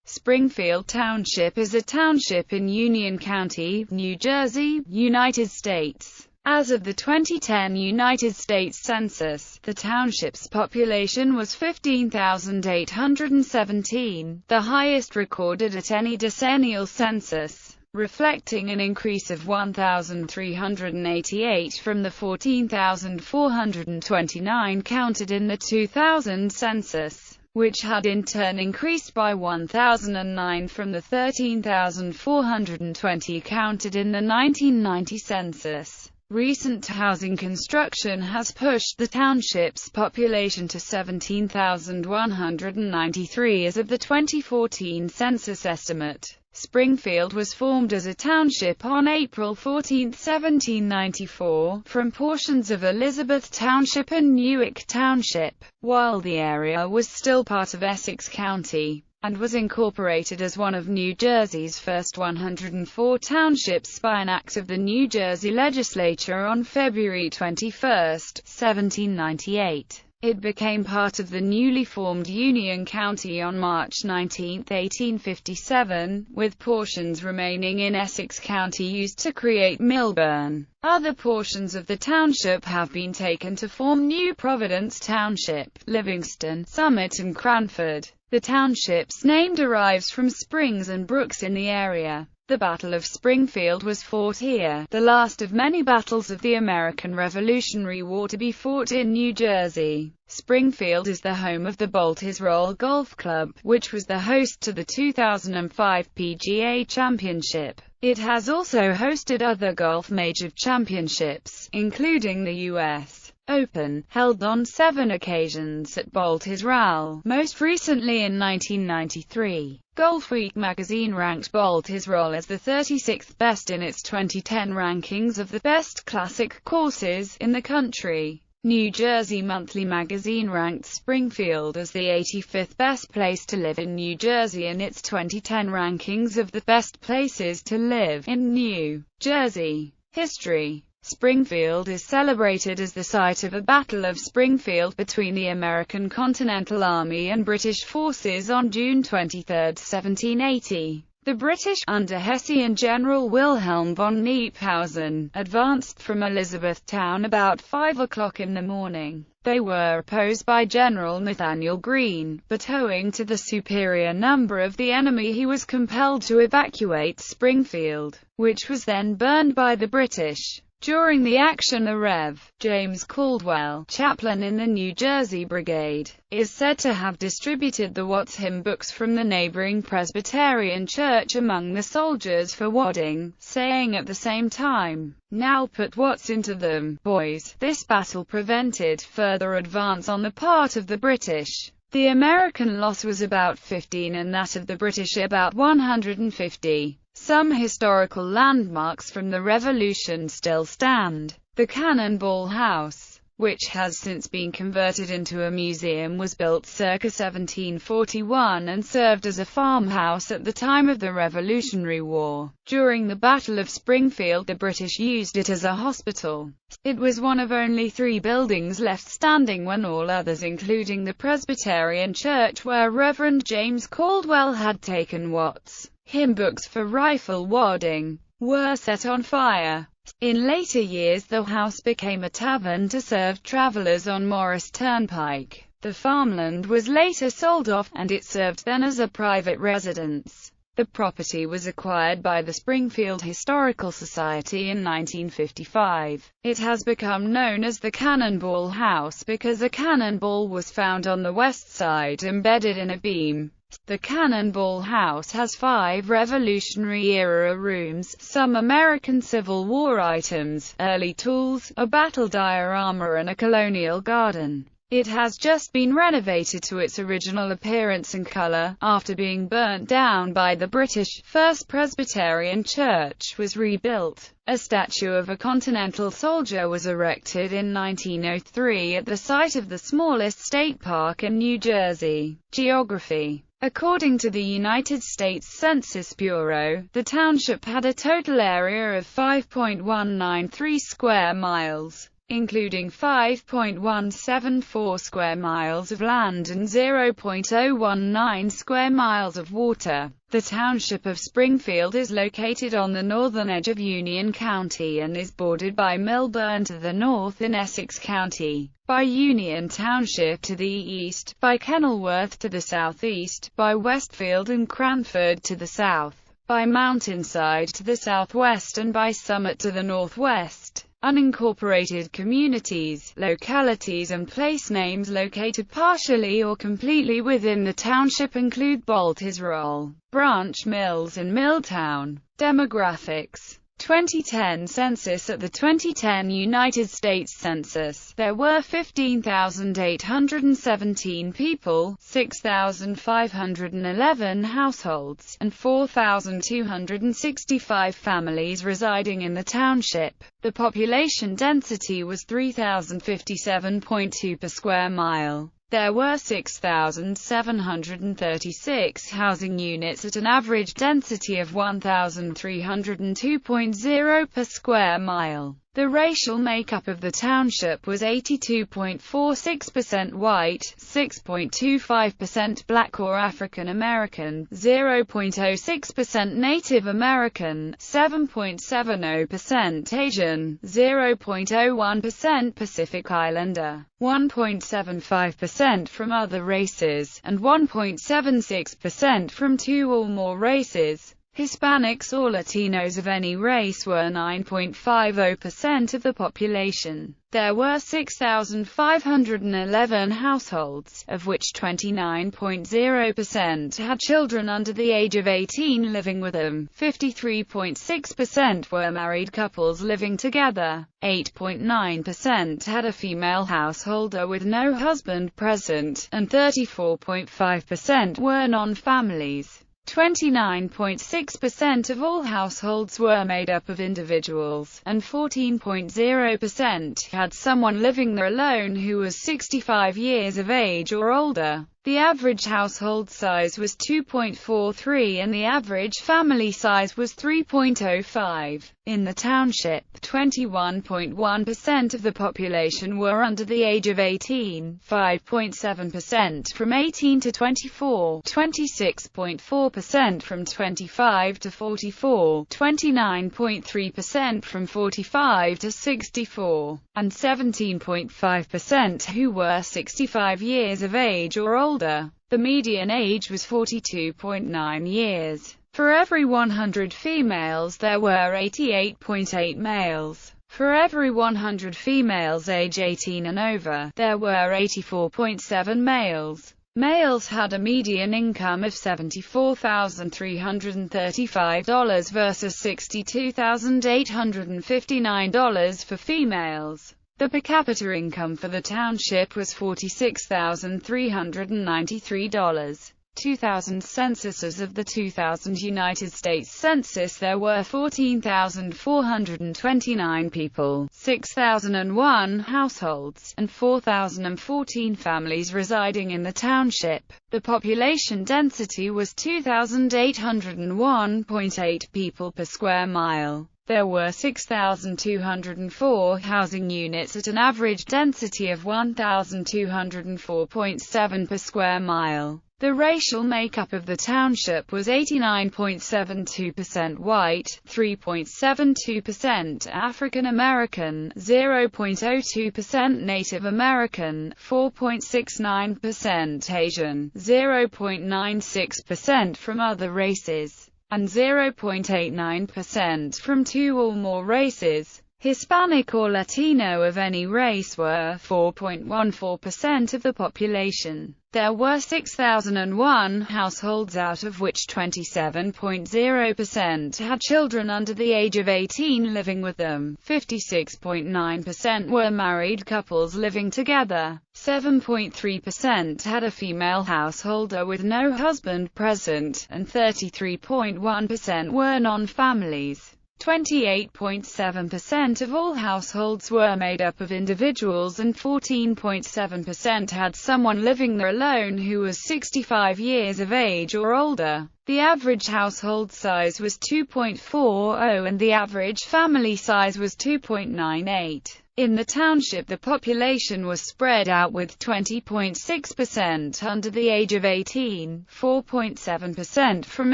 Springfield Township is a township in Union County, New Jersey, United States. As of the 2010 United States Census, the township's population was 15,817, the highest recorded at any decennial census, reflecting an increase of 1,388 from the 14,429 counted in the 2000 census, which had in turn increased by 1,009 from the 13,420 counted in the 1990 census. Recent housing construction has pushed the township's population to 17,193 as of the 2014 census estimate. Springfield was formed as a township on April 14, 1794, from portions of Elizabeth Township and Newark Township, while the area was still part of Essex County, and was incorporated as one of New Jersey's first 104 townships by an act of the New Jersey Legislature on February 21, 1798. It became part of the newly formed Union County on March 19, 1857, with portions remaining in Essex County used to create Milburn. Other portions of the township have been taken to form New Providence Township, Livingston, Summit and Cranford. The township's name derives from springs and brooks in the area. The Battle of Springfield was fought here, the last of many battles of the American Revolutionary War to be fought in New Jersey. Springfield is the home of the Baltis Roll Golf Club, which was the host to the 2005 PGA Championship. It has also hosted other golf major championships, including the U.S. Open, held on 7 occasions at Baltis Roll, most recently in 1993. Golfweek magazine ranked Baltis Roll as the 36th best in its 2010 rankings of the best classic courses in the country. New Jersey Monthly magazine ranked Springfield as the 85th best place to live in New Jersey in its 2010 rankings of the best places to live in New Jersey. History. Springfield is celebrated as the site of a Battle of Springfield between the American Continental Army and British forces on June 23, 1780. The British, under Hessian General Wilhelm von Knyphausen, advanced from Elizabethtown about 5 o'clock in the morning. They were opposed by General Nathanael Greene, but owing to the superior number of the enemy he was compelled to evacuate Springfield, which was then burned by the British. During the action, the Rev. James Caldwell, chaplain in the New Jersey Brigade, is said to have distributed the Watts hymn books from the neighboring Presbyterian church among the soldiers for wadding, saying at the same time, "Now put Watts into them, boys." This battle prevented further advance on the part of the British. The American loss was about 15 and that of the British about 150. Some historical landmarks from the Revolution still stand. The Cannonball House, which has since been converted into a museum, was built circa 1741 and served as a farmhouse at the time of the Revolutionary War. During the Battle of Springfield, the British used it as a hospital. It was one of only 3 buildings left standing when all others, including the Presbyterian Church where Reverend James Caldwell had taken Watts' hymn books for rifle wadding, were set on fire. In later years the house became a tavern to serve travelers on Morris Turnpike. The farmland was later sold off, and it served then as a private residence. The property was acquired by the Springfield Historical Society in 1955. It has become known as the Cannonball House because a cannonball was found on the west side embedded in a beam. The Cannonball House has 5 Revolutionary-era rooms, some American Civil War items, early tools, a battle diorama and a colonial garden. It has just been renovated to its original appearance and color, after being burnt down by the British. First Presbyterian Church was rebuilt. A statue of a Continental soldier was erected in 1903 at the site of the smallest state park in New Jersey. Geography. According to the United States Census Bureau, the township had a total area of 5.193 square miles. including 5.174 square miles of land and 0.019 square miles of water. The township of Springfield is located on the northern edge of Union County and is bordered by Milburn to the north in Essex County, by Union Township to the east, by Kenilworth to the southeast, by Westfield and Cranford to the south, by Mountainside to the southwest and by Summit to the northwest. Unincorporated communities, localities and place names located partially or completely within the township include Bolt Israel, Branch Mills and Milltown. Demographics. 2010 census. At the 2010 United States Census, there were 15,817 people, 6,511 households, and 4,265 families residing in the township. The population density was 3,057.2 per square mile. There were 6,736 housing units at an average density of 1,302.0 per square mile. The racial makeup of the township was 82.46% white, 6.25% black or African American, 0.06% Native American, 7.70% Asian, 0.01% Pacific Islander, 1.75% from other races, and 1.76% from two or more races. Hispanics or Latinos of any race were 9.50% of the population. There were 6,511 households, of which 29.0% had children under the age of 18 living with them, 53.6% were married couples living together, 8.9% had a female householder with no husband present, and 34.5% were non-families. 29.6% of all households were made up of individuals, and 14.0% had someone living there alone who was 65 years of age or older. The average household size was 2.43 and the average family size was 3.05. In the township, 21.1% of the population were under the age of 18, 5.7% from 18 to 24, 26.4% from 25 to 44, 29.3% from 45 to 64, and 17.5% who were 65 years of age or older. The median age was 42.9 years. For every 100 females there were 88.8 males. For every 100 females age 18 and over, there were 84.7 males. Males had a median income of $74,335 versus $62,859 for females. The per capita income for the township was $46,393. 2000 census. As of the 2000 United States Census, there were 14,429 people, 6,001 households, and 4,014 families residing in the township. The population density was 2,801.8 people per square mile. There were 6,204 housing units at an average density of 1,204.7 per square mile. The racial makeup of the township was 89.72% white, 3.72% African American, 0.02% Native American, 4.69% Asian, 0.96% from other races, and 0.89% from two or more races. Hispanic or Latino of any race were 4.14% of the population. There were 6,001 households, out of which 27.0% had children under the age of 18 living with them, 56.9% were married couples living together, 7.3% had a female householder with no husband present, and 33.1% were non-families. 28.7% of all households were made up of individuals and 14.7% had someone living there alone who was 65 years of age or older. The average household size was 2.40 and the average family size was 2.98. In the township, the population was spread out with 20.6% under the age of 18, 4.7% from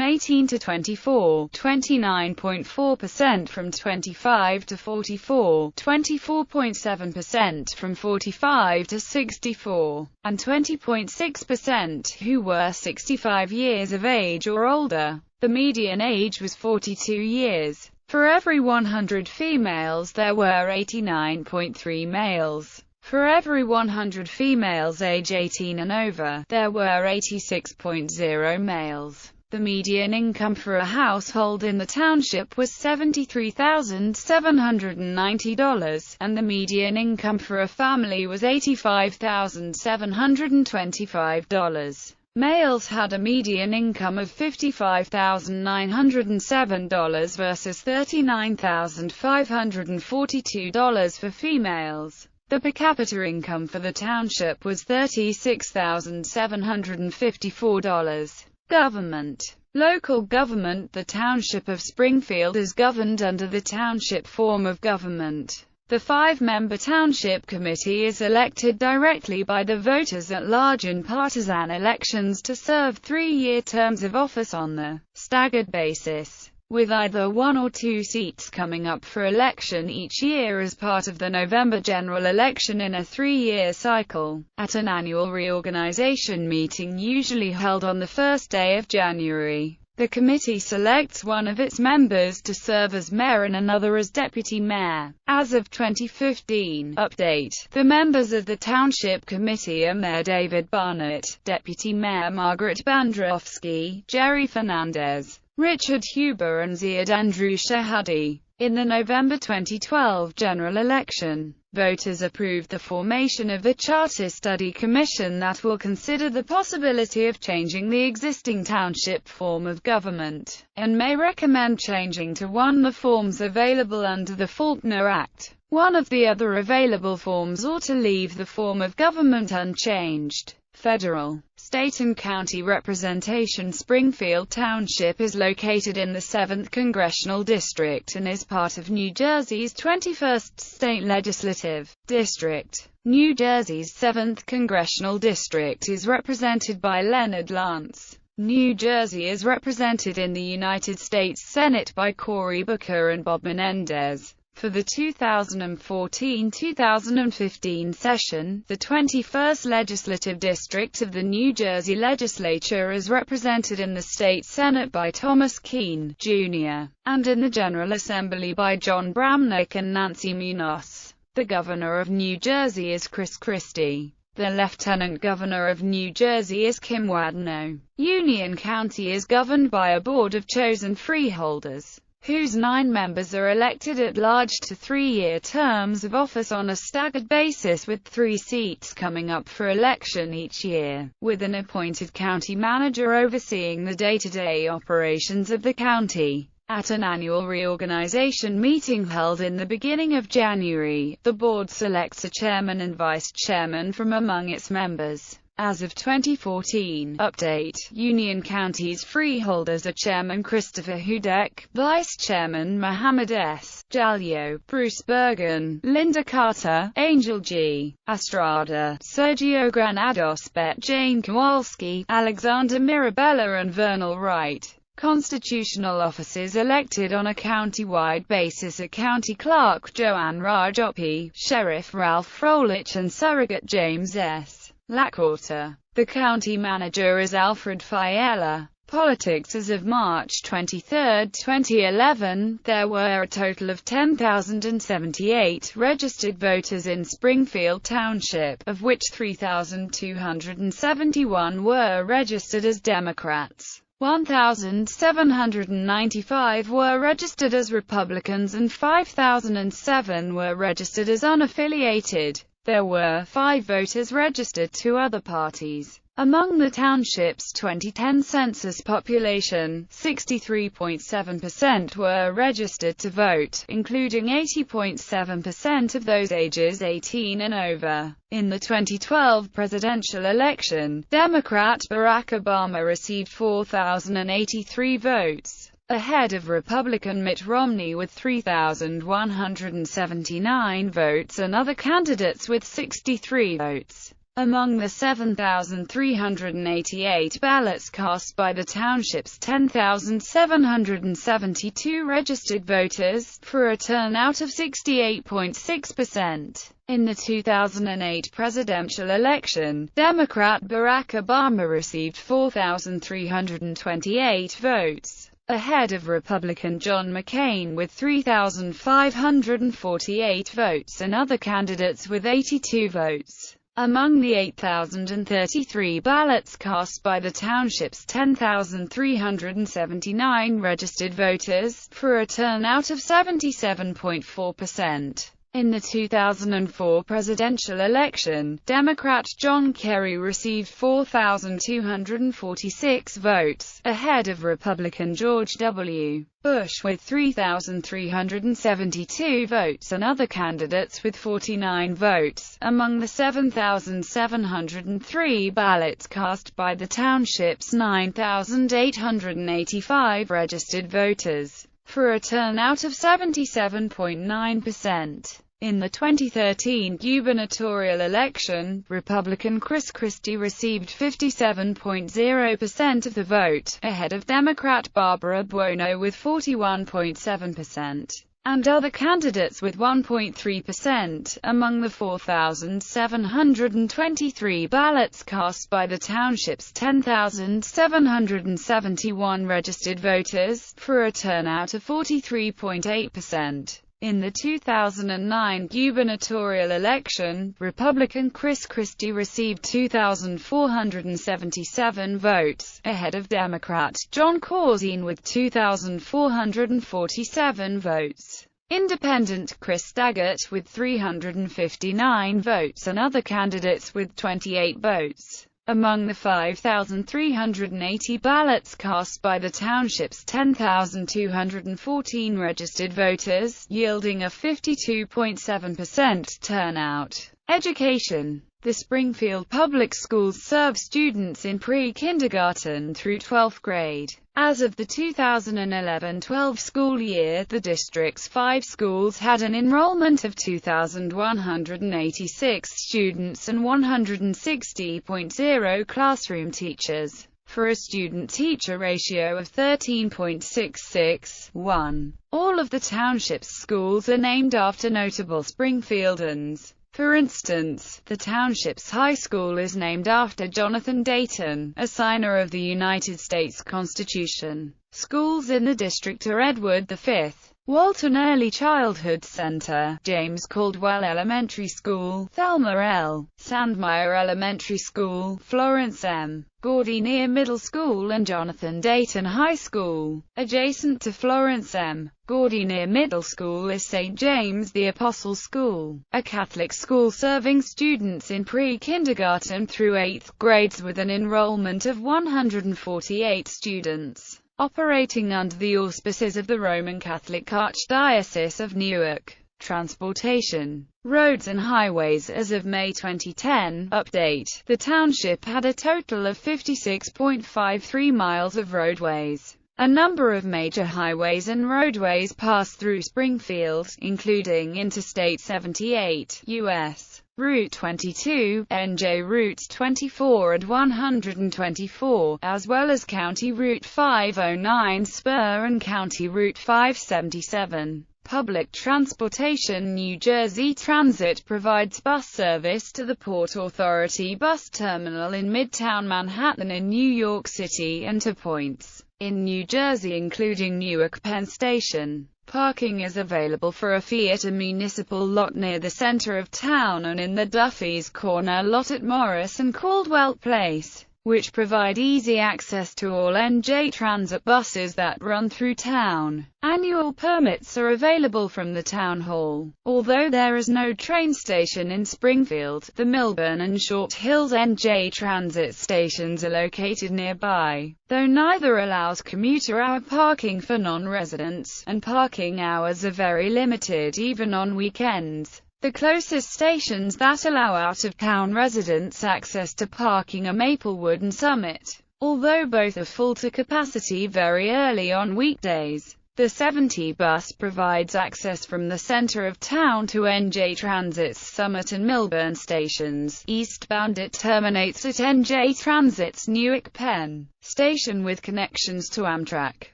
18 to 24, 29.4% from 25 to 44, 24.7% from 45 to 64, and 20.6% who were 65 years of age or older. The median age was 42 years. For every 100 females there were 89.3 males. For every 100 females age 18 and over, there were 86.0 males. The median income for a household in the township was $73,790, and the median income for a family was $85,725. Males had a median income of $55,907 versus $39,542 for females. The per capita income for the township was $36,754. Government. Local government. The Township of Springfield is governed under the township form of government. The 5-member Township Committee is elected directly by the voters at large in partisan elections to serve 3-year terms of office on the staggered basis, with either 1 or 2 seats coming up for election each year as part of the November general election in a 3-year cycle, at an annual reorganization meeting usually held on the first day of January. The committee selects one of its members to serve as mayor and another as deputy mayor. As of 2015, update. The members of the Township Committee are Mayor David Barnett, Deputy Mayor Margaret Kofsky, Jerry Fernandez, Richard Huber and Ziad Andrew Shehadi. In the November 2012 general election, voters approved the formation of the Charter Study Commission that will consider the possibility of changing the existing township form of government, and may recommend changing to one of the forms available under the Faulkner Act. One of the other available forms, or to leave the form of government unchanged. Federal, state and county representation. Springfield Township is located in the 7th Congressional District and is part of New Jersey's 21st State Legislative District. New Jersey's 7th Congressional District is represented by Leonard Lance. New Jersey is represented in the United States Senate by Cory Booker and Bob Menendez. For the 2014-2015 session, the 21st Legislative District of the New Jersey Legislature is represented in the State Senate by Thomas Kean, Jr., and in the General Assembly by John Bramnick and Nancy Munoz. The Governor of New Jersey is Chris Christie. The Lieutenant Governor of New Jersey is Kim Wadenow. Union County is governed by a board of chosen freeholders, whose 9 members are elected at large to 3-year terms of office on a staggered basis, with 3 seats coming up for election each year, with an appointed county manager overseeing the day-to-day operations of the county. At an annual reorganization meeting held in the beginning of January, the board selects a chairman and vice chairman from among its members. As of 2014, update. Union County's freeholders are Chairman Christopher Hudek, Vice Chairman Mohammed S. Jalio, Bruce Bergen, Linda Carter, Angel G. Estrada, Sergio Granados, Bet Jane Kowalski, Alexander Mirabella and Vernal Wright. Constitutional officers elected on a county-wide basis are County Clerk Joanne Rajopi, Sheriff Ralph Froelich and Surrogate James S. Lacorta. The county manager is Alfred Fiella. Politics. As of March 23, 2011, there were a total of 10,078 registered voters in Springfield Township, of which 3,271 were registered as Democrats. 1,795 were registered as Republicans and 5,007 were registered as unaffiliated. There were 5 voters registered to other parties. Among the township's 2010 census population, 63.7% were registered to vote, including 80.7% of those ages 18 and over. In the 2012 presidential election, Democrat Barack Obama received 4,083 votes. ahead of Republican Mitt Romney with 3,179 votes and other candidates with 63 votes. Among the 7,388 ballots cast by the township's 10,772 registered voters, for a turnout of 68.6%. In the 2008 presidential election, Democrat Barack Obama received 4,328 votes, ahead of Republican John McCain with 3,548 votes and other candidates with 82 votes. Among the 8,033 ballots cast by the township's 10,379 registered voters, for a turnout of 77.4%. In the 2004 presidential election, Democrat John Kerry received 4,246 votes, ahead of Republican George W. Bush with 3,372 votes and other candidates with 49 votes. Among the 7,703 ballots cast by the township's 9,885 registered voters, for a turnout of 77.9%. In the 2013 gubernatorial election, Republican Chris Christie received 57.0% of the vote, ahead of Democrat Barbara Buono with 41.7%, and other candidates with 1.3%. Among the 4,723 ballots cast by the township's 10,771 registered voters, for a turnout of 43.8%. In the 2009 gubernatorial election, Republican Chris Christie received 2,477 votes, ahead of Democrat John Corzine with 2,447 votes. Independent Chris Daggett with 359 votes and other candidates with 28 votes. Among the 5,380 ballots cast by the township's 10,214 registered voters, yielding a 52.7% turnout. Education. The Springfield Public Schools serve students in pre-kindergarten through 12th grade. As of the 2011-12 school year, the district's 5 schools had an enrollment of 2,186 students and 160.0 classroom teachers, for a student-teacher ratio of 13.66:1. All of the township's schools are named after notable Springfieldans. For instance, the township's high school is named after Jonathan Dayton, a signer of the United States Constitution. Schools in the district are Edward V. Walton Early Childhood Center, James Caldwell Elementary School, Thelma L. Sandmeyer Elementary School, Florence M. Gardiner Middle School and Jonathan Dayton High School. Adjacent to Florence M. Gardiner Middle School is St. James the Apostle School, a Catholic school serving students in pre-kindergarten through 8th grades with an enrollment of 148 students. Operating under the auspices of the Roman Catholic Archdiocese of Newark. Transportation. Roads and highways. As of May 2010, update, the township had a total of 56.53 miles of roadways. A number of major highways and roadways pass through Springfield, including Interstate 78, U.S. Route 22, NJ Route 24 and 124, as well as County Route 509 Spur and County Route 577. Public transportation. New Jersey Transit provides bus service to the Port Authority Bus Terminal in Midtown Manhattan in New York City and to points in New Jersey including Newark Penn Station. Parking is available for a fee at a municipal lot near the center of town and in the Duffy's Corner lot at Morris and Caldwell Place, which provide easy access to all NJ Transit buses that run through town. Annual permits are available from the town hall. Although there is no train station in Springfield, the Milburn and Short Hills NJ Transit stations are located nearby, though neither allows commuter hour parking for non-residents, and parking hours are very limited even on weekends. The closest stations that allow out-of-town residents access to parking are Maplewood and Summit. Although both are full to capacity very early on weekdays, the 70 bus provides access from the center of town to NJ Transit's Summit and Milburn stations. Eastbound it terminates at NJ Transit's Newark Penn station with connections to Amtrak,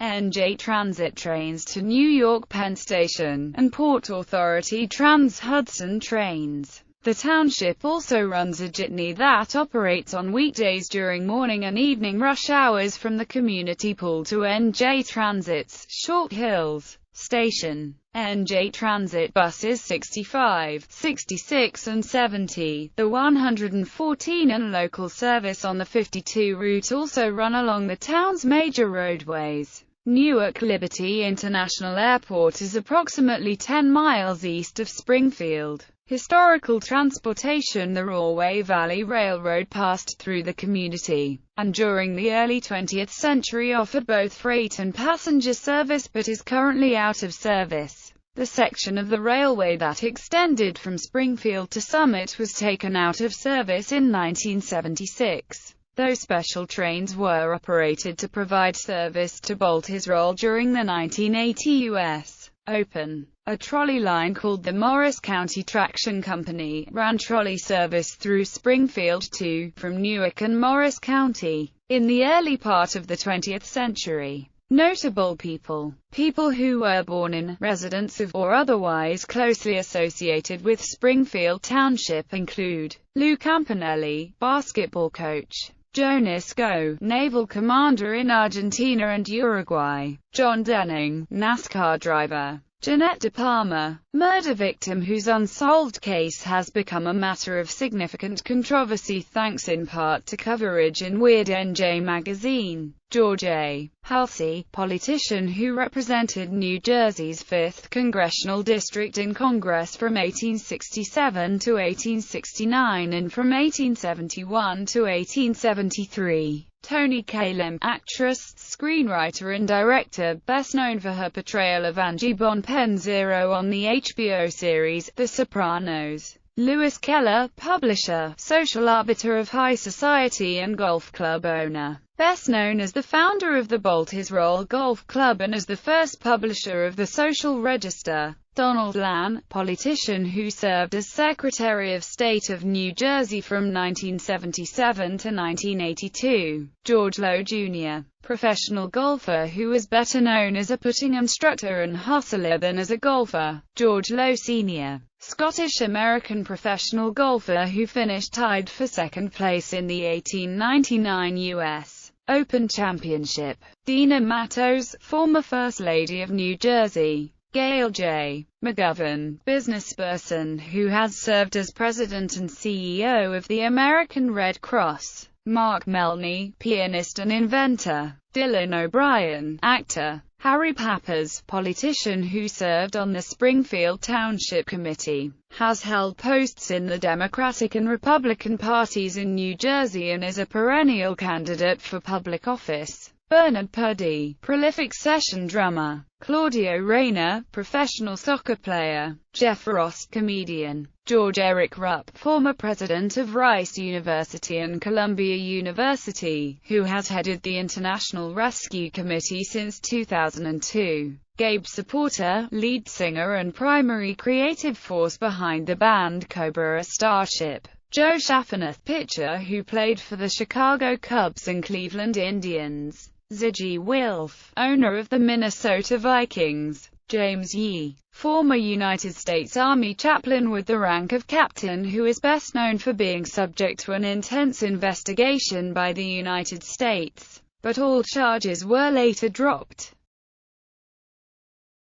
NJ Transit trains to New York Penn Station, and Port Authority Trans-Hudson trains. The township also runs a jitney that operates on weekdays during morning and evening rush hours from the community pool to NJ Transit's Short Hills station. NJ Transit buses 65, 66 and 70, the 114 and local service on the 52 route also run along the town's major roadways. Newark Liberty International Airport is approximately 10 miles east of Springfield. Historical transportation. The Rahway Valley Railroad passed through the community, and during the early 20th century offered both freight and passenger service but is currently out of service. The section of the railway that extended from Springfield to Summit was taken out of service in 1976. Though special trains were operated to provide service to Bolt Israel during the 1980 U.S. Open. A trolley line called the Morris County Traction Company ran trolley service through Springfield to, from Newark and Morris County. In the early part of the 20th century, notable people who were born in, residents of, or otherwise closely associated with Springfield Township include Lou Campanelli, basketball coach; Jonas Go, naval commander in Argentina and Uruguay; John Denning, NASCAR driver; Jeanette De Palma, murder victim whose unsolved case has become a matter of significant controversy thanks in part to coverage in Weird NJ magazine; George A. Halsey, politician who represented New Jersey's 5th Congressional District in Congress from 1867 to 1869 and from 1871 to 1873. Toni Kalem, actress, screenwriter and director, best known for her portrayal of Angie Bonpensero on the HBO series The Sopranos. Lewis Keller, publisher, social arbiter of high society and golf club owner. Best known as the founder of the Bolt Israel Golf Club and as the first publisher of the Social Register. Donald Lann, politician who served as Secretary of State of New Jersey from 1977 to 1982. George Lowe Jr., professional golfer who was better known as a putting instructor and hustler than as a golfer. George Lowe Sr., Scottish-American professional golfer who finished tied for second place in the 1899 U.S. Open Championship. Dina Matos, former First Lady of New Jersey. Gail J. McGovern, businessperson who has served as president and CEO of the American Red Cross. Mark Melney, pianist and inventor. Dylan O'Brien, actor. Harry Pappas, politician who served on the Springfield Township Committee, has held posts in the Democratic and Republican parties in New Jersey and is a perennial candidate for public office. Bernard Purdie, prolific session drummer. Claudio Reyna, professional soccer player. Jeff Ross, comedian. George Eric Rupp, former president of Rice University and Columbia University, who has headed the International Rescue Committee since 2002. Gabe Supporter, lead singer and primary creative force behind the band Cobra Starship. Joe Schaffanath, pitcher who played for the Chicago Cubs and Cleveland Indians. Ziggy Wilf, owner of the Minnesota Vikings. James Yee, former United States Army chaplain with the rank of captain who is best known for being subject to an intense investigation by the United States, but all charges were later dropped.